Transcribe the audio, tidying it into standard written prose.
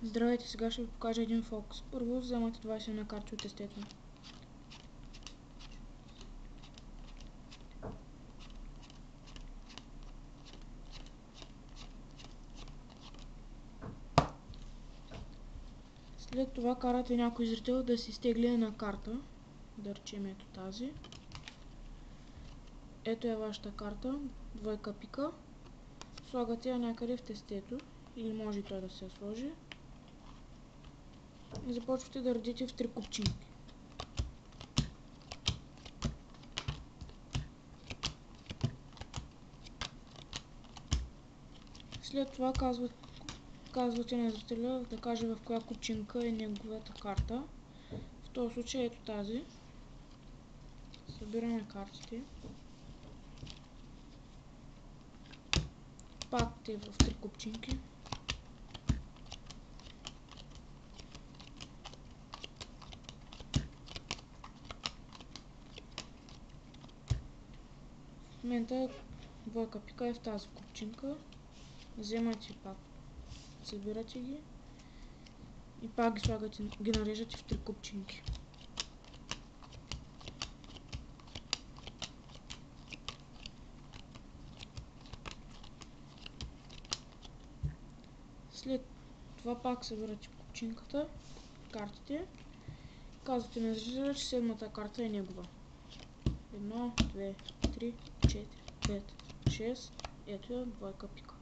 Здравейте, сега ще ви покажа един фокус. Първо вземате 21 карти от естето. След това карате някой зрител да си изтегли една карта. Да речем ето тази. Ето е вашата карта, двойка пика. Слагате я някъде в тестето, или може и той да се я сложи. И започвате да редите в 3 купчинки. След това казвате на зрителя да каже в коя купчинка е неговата карта. В този случай ето тази. Събираме картите. Пак те в 3 купчинки. В момента двойка пика е в тази купчинка. Вземате пак, събирате ги и пак ги нареждате в 3 купчинки. След това пак събирате купчинката, картите, казвате на зрителя, че седмата карта е негова. 1, 2, 3, 4, 5, 6, ето я двойка пика.